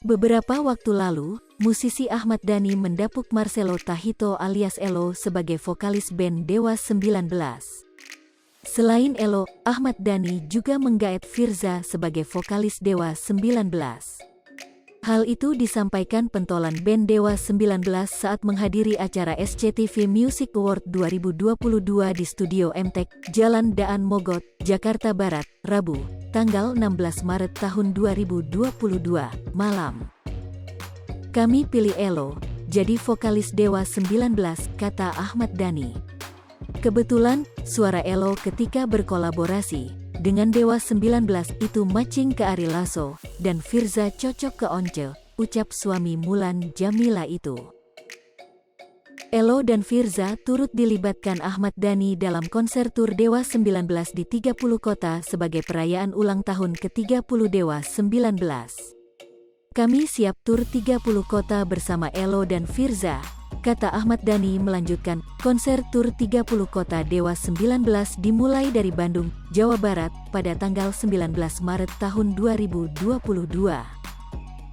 Beberapa waktu lalu, musisi Ahmad Dhani mendapuk Marcelo Tahito alias Elo sebagai vokalis band Dewa 19. Selain Elo, Ahmad Dhani juga menggaet Firza sebagai vokalis Dewa 19. Hal itu disampaikan pentolan band Dewa 19 saat menghadiri acara SCTV Music Award 2022 di Studio MTEK, Jalan Daan Mogot, Jakarta Barat, Rabu, tanggal 16 Maret tahun 2022, malam. Kami pilih Elo, jadi vokalis Dewa 19, kata Ahmad Dhani. Kebetulan, suara Elo ketika berkolaborasi dengan Dewa 19 itu matching ke Ari Lasso, dan Firza cocok ke Once, ucap suami Mulan Jamila itu. Elo dan Firza turut dilibatkan Ahmad Dhani dalam konser tur Dewa 19 di 30 kota sebagai perayaan ulang tahun ke-30 Dewa 19. Kami siap tur 30 kota bersama Elo dan Firza, kata Ahmad Dhani melanjutkan, konser tur 30 kota Dewa 19 dimulai dari Bandung, Jawa Barat, pada tanggal 19 Maret tahun 2022.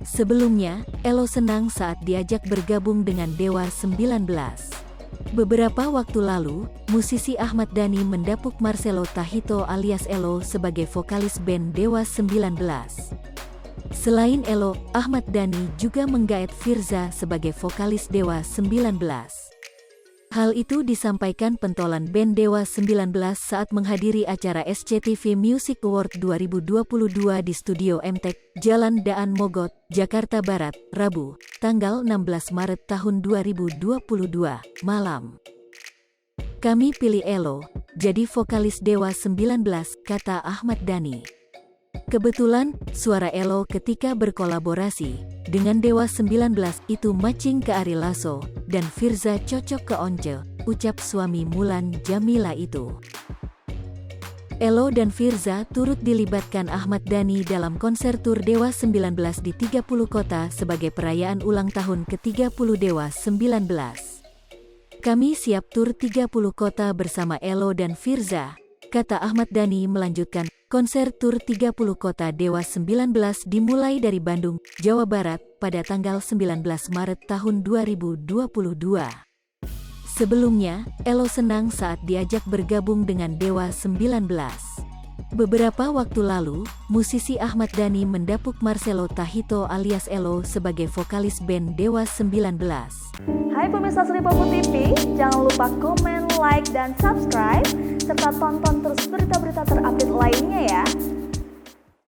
Sebelumnya, Elo senang saat diajak bergabung dengan Dewa 19. Beberapa waktu lalu, musisi Ahmad Dhani mendapuk Marcelo Tahito alias Elo sebagai vokalis band Dewa 19. Selain Elo, Ahmad Dhani juga menggaet Firza sebagai vokalis Dewa 19. Hal itu disampaikan pentolan band Dewa 19 saat menghadiri acara SCTV Music Award 2022 di Studio MTEK, Jalan Daan Mogot, Jakarta Barat, Rabu, tanggal 16 Maret tahun 2022, malam. Kami pilih Elo, jadi vokalis Dewa 19, kata Ahmad Dhani. Kebetulan, suara Elo ketika berkolaborasi dengan Dewa 19 itu matching ke Ari Lasso, dan Firza cocok ke Once, ucap suami Mulan Jamila itu. Elo dan Firza turut dilibatkan Ahmad Dhani dalam konser tur Dewa 19 di 30 kota sebagai perayaan ulang tahun ke-30 Dewa 19. Kami siap tur 30 kota bersama Elo dan Firza, kata Ahmad Dhani melanjutkan, konser tur 30 kota Dewa 19 dimulai dari Bandung, Jawa Barat, pada tanggal 19 Maret tahun 2022. Sebelumnya, Elo senang saat diajak bergabung dengan Dewa 19. Beberapa waktu lalu, musisi Ahmad Dhani mendapuk Marcelo Tahito alias Elo sebagai vokalis band Dewa 19. Hai pemirsa Sri Popo TV, jangan lupa komen, like, dan subscribe, serta tonton terus berita-berita terupdate lainnya ya.